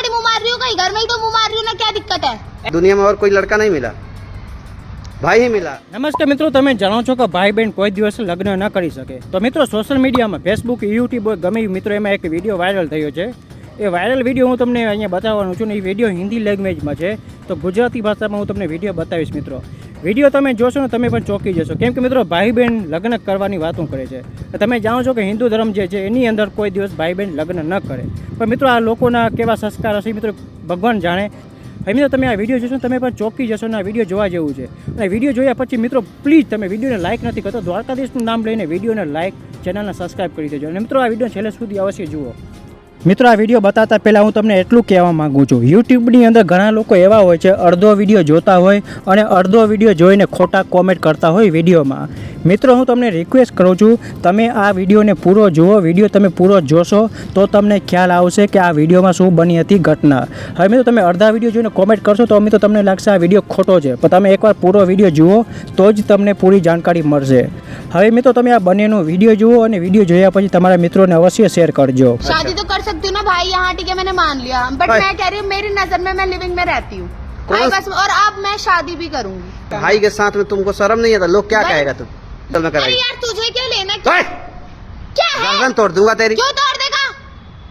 थोड़ी मुंह मार रही हूँ, कहीं घर में ही तो मुंह मार रही हूँ ना, क्या दिक्कत है? दुनिया में और कोई लड़का नहीं मिला, भाई ही मिला। નમસ્કાર મિત્રો, તમે જાણો છો કે ભાઈ બહેન કોઈ દિવસ લગ્ન ન કરી શકે. તો મિત્રો સોશિયલ મીડિયામાં ફેસબુક, યુટ્યુબ ગમે મિત્રો એમાં એક વિડીયો વાયરલ થયો છે. એ વાયરલ વિડીયો હું તમને અહીંયા બતાવવાનું છું ને એ વિડીયો હિન્દી લેંગ્વેજમાં છે. તો ગુજરાતી ભાષામાં હું તમને વિડીયો બતાવીશ મિત્રો. વિડીયો તમે જોશો ને તમે પણ ચોંકી જશો, કેમ કે મિત્રો ભાઈ બહેન લગ્ન કરવાની વાતો કરે છે. તમે જાણો છો કે હિન્દુ ધર્મ જે છે એની અંદર કોઈ દિવસ ભાઈ બહેન લગ્ન ન કરે. પણ મિત્રો આ લોકોના કેવા સંસ્કાર હશે મિત્રો ભગવાન જાણે. હવે મિત્રો તમે આ વિડીયો જોશો તમે પણ ચોંકી જશો ને આ વિડીયો જોવા જેવું છે. અને વિડીયો જોયા પછી મિત્રો પ્લીઝ તમે વિડીયોને લાઇક નથી કરતો, દ્વારકાધીશનું નામ લઈને વિડીયોને લાઇક, ચેનલને સબસ્ક્રાઈબ કરી દેજો. અને મિત્રો આ વિડીયો છેલ્લે સુધી અવશ્ય જુઓ. મિત્રો આ વિડીયો બતાવતા પહેલાં હું તમને એટલું કહેવા માગું છું, યુટ્યુબની અંદર ઘણા લોકો એવા હોય છે અડધો વિડીયો જોતા હોય અને અડધો વિડીયો જોઈને ખોટા કોમેન્ટ કરતા હોય વિડીયોમાં. મિત્રો હું તમને રિક્વેસ્ટ કરું છું તમે આ વિડીયોને પૂરો જુઓ. વિડીયો તમે પૂરો જોશો તો તમને ખ્યાલ આવશે કે આ વિડીયોમાં શું બની હતી ઘટના. હવે મિત્રો તમે અડધા વિડીયો જોઈને કોમેન્ટ કરશો તો મિત્રો તમને લાગશે આ વિડીયો ખોટો છે, પણ તમે એકવાર પૂરો વિડીયો જુઓ તો જ તમને પૂરી જાણકારી મળશે. હવે મિત્રો તમે આ બંનેનો વિડીયો જુઓ અને વિડીયો જોયા પછી તમારા મિત્રોને અવશ્ય શેર કરજો. शादी तो कर सकती हूँ ना भाई, यहाँ ठीक है मैंने मान लिया, बट मैं कह रही हूँ मेरी नजर में मैं लिविंग में रहती हूँ भाई बस, और अब मैं शादी भी करूंगी. भाई के साथ में तुमको शर्म नहीं आता? लोग क्या कहेगा तुम? चल मैं अरे कराई यार तुझे क्या लेना, ओए! क्या है? गर्दन तोड़ दूंगा तेरी। क्यों तोड़ देगा?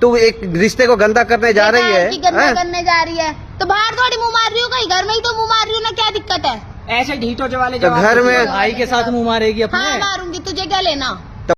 तू एक रिश्ते को गंदा करने जा रही है, गंदा हैं? करने जा रही है तो बाहर थोड़ी मुंह मार रही हूँ, कहीं घर में ही तो मुंह मार रही हूँ ना, क्या दिक्कत है? ऐसे ढीठो वाले तो घर में भाई के साथ मुंह मारेगी अपने। हाँ मारूंगी, तुझे क्या लेना?